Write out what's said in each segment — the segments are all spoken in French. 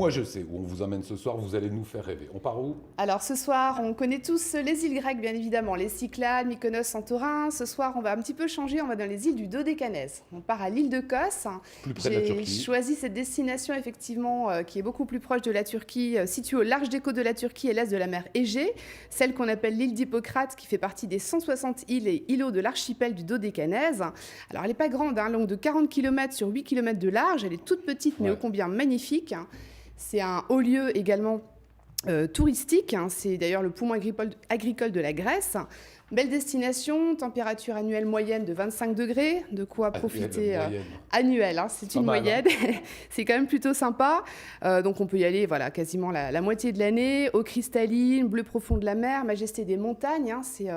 moi je sais où on vous emmène ce soir, vous allez nous faire rêver. On part où? Alors ce soir, on connaît tous les îles grecques, bien évidemment, les Cyclades, Mykonos, Santorin. Ce soir, on va un petit peu changer, on va dans les îles du Dodécanèse. On part à l'île de Kos. Plus près de la J'ai Turquie. choisi cette destination, effectivement, qui est beaucoup plus proche de la Turquie, située au large des côtes de la Turquie et l'est de la mer Égée, celle qu'on appelle l'île d'Hippocrate, qui fait partie des 160 îles et îlots de l'archipel du Dodécanèse. Alors elle n'est pas grande, longue de 40 km sur 8 km de large, elle est toute petite, mais ô combien magnifique. C'est un haut lieu également touristique, c'est d'ailleurs le poumon agricole de la Grèce. Belle destination, température annuelle moyenne de 25 degrés, de quoi profiter annuelle, c'est une moyenne, c'est quand même plutôt sympa. Donc on peut y aller quasiment la moitié de l'année, eau cristalline, bleu profond de la mer, majesté des montagnes, c'est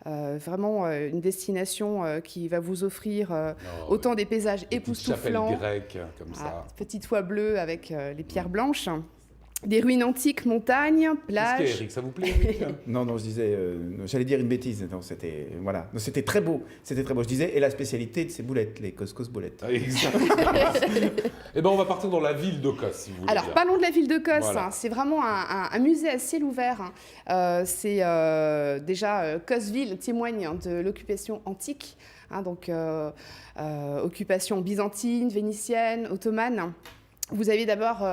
vraiment une destination qui va vous offrir autant des paysages époustouflants, chapelle grecque comme ça. Petite toit bleue avec les pierres blanches. Des ruines antiques, montagnes, plages. Qu'est-ce qu'il y a, Eric? Ça vous plaît, Eric? Non, je disais, j'allais dire une bêtise. Non, c'était très beau. C'était très beau. Je disais, et la spécialité de ces boulettes, les couscous boulettes. Exactement. Eh ben, on va partir dans la ville de Kos, si vous voulez. Alors, parlons de la ville de Kos. C'est vraiment un musée à ciel ouvert. C'est déjà Kosville témoigne de l'occupation antique. Donc, occupation byzantine, vénitienne, ottomane. Vous avez d'abord,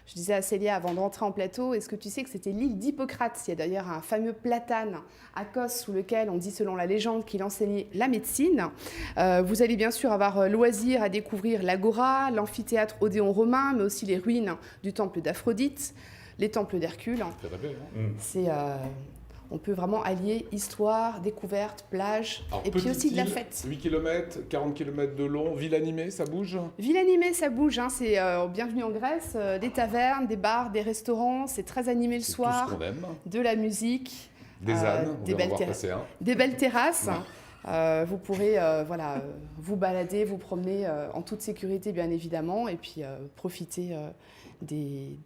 je disais à Célia avant de rentrer en plateau, est-ce que tu sais que c'était l'île d'Hippocrate? Il y a d'ailleurs un fameux platane à Kos sous lequel on dit selon la légende qu'il enseignait la médecine. Vous allez bien sûr avoir loisir à découvrir l'agora, l'amphithéâtre odéon romain, mais aussi les ruines du temple d'Aphrodite, les temples d'Hercule. C'est... On peut vraiment allier histoire, découverte, plage, et puis aussi de la fête. 8 km, 40 km de long, ville animée, ça bouge? Ville animée, ça bouge, c'est bienvenue en Grèce, des tavernes, des bars, des restaurants, c'est très animé le soir. Tout ce qu'on aime. De la musique. Des ânes, des belles terrasses. Vous pourrez vous balader, vous promener en toute sécurité, bien évidemment, et puis profiter des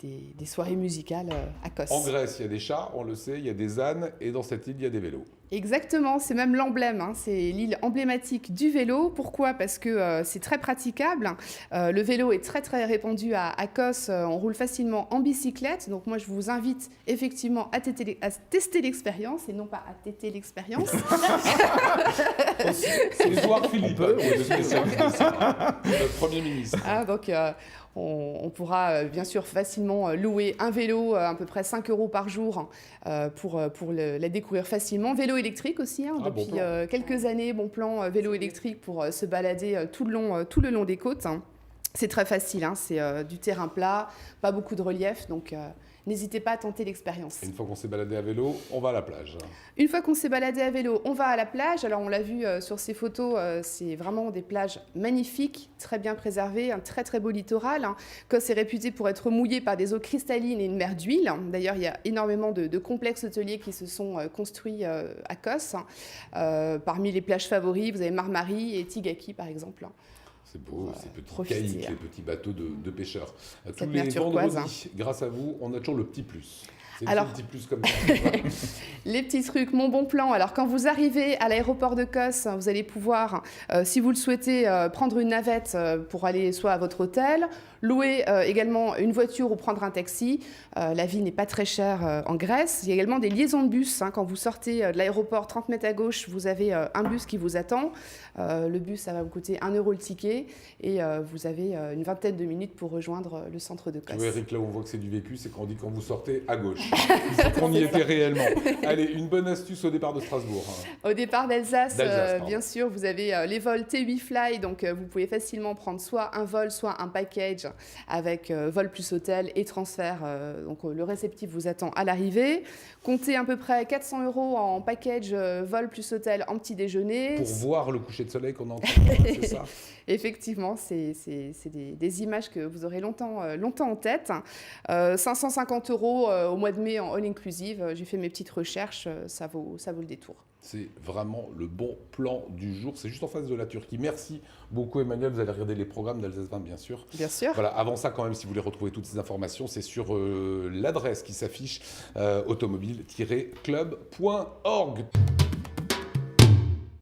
soirées musicales à Kos. En Grèce, il y a des chats, on le sait, il y a des ânes, et dans cette île, il y a des vélos. Exactement, c'est même l'emblème, c'est l'île emblématique du vélo. Pourquoi? Parce que c'est très praticable. Le vélo est très très répandu à Kos, on roule facilement en bicyclette. Donc moi je vous invite effectivement à tester l'expérience et non pas à téter l'expérience. C'est Édouard Philippe, notre Premier ministre. Donc on pourra bien sûr facilement louer un vélo à peu près 5 € par jour pour la découvrir facilement. Vélo électrique aussi, depuis quelques années, bon plan vélo électrique pour se balader tout le long des côtes. C'est très facile, c'est du terrain plat, pas beaucoup de relief, donc n'hésitez pas à tenter l'expérience. Une fois qu'on s'est baladé à vélo, on va à la plage. Une fois qu'on s'est baladé à vélo, on va à la plage. Alors on l'a vu sur ces photos, c'est vraiment des plages magnifiques, très bien préservées, un très très beau littoral. Kos est réputé pour être mouillé par des eaux cristallines et une mer d'huile. D'ailleurs, il y a énormément de complexes hôteliers qui se sont construits à Kos. Parmi les plages favoris, vous avez Marmari et Tigaki par exemple. C'est beau, ces petits caïques, les petits bateaux de pêcheurs. Tous les turquoise, vendredis, grâce à vous, on a toujours le petit plus. C'est alors, le petit plus comme ça. les petits trucs, mon bon plan. Alors, quand vous arrivez à l'aéroport de Kos, vous allez pouvoir, si vous le souhaitez, prendre une navette pour aller soit à votre hôtel, louer également une voiture ou prendre un taxi. La vie n'est pas très chère en Grèce. Il y a également des liaisons de bus. Quand vous sortez de l'aéroport, 30 mètres à gauche, vous avez un bus qui vous attend. Le bus, ça va vous coûter 1 € le ticket. Et vous avez une vingtaine de minutes pour rejoindre le centre de Kos. Tu vois, Eric, là où on voit que c'est du vécu, c'est qu'on dit quand vous sortez à gauche. C'est qu'on y était réellement. Allez, une bonne astuce au départ de Strasbourg. Au départ d'Alsace, bien sûr, vous avez les vols T8 Fly. Donc, vous pouvez facilement prendre soit un vol, soit un package avec vol plus hôtel et transfert. Donc, le réceptif vous attend à l'arrivée. Comptez à peu près 400 € en package vol plus hôtel en petit déjeuner. Pour voir le coucher de soleil qu'on entend, c'est ça? Effectivement, c'est des images que vous aurez longtemps en tête. 550 € au mois de mai en all inclusive. J'ai fait mes petites recherches, ça vaut le détour. C'est vraiment le bon plan du jour. C'est juste en face de la Turquie. Merci beaucoup, Emmanuel. Vous allez regarder les programmes d'Alsace 20, bien sûr. Bien sûr. Voilà. Avant ça, quand même, si vous voulez retrouver toutes ces informations, c'est sur l'adresse qui s'affiche automobile-club.org.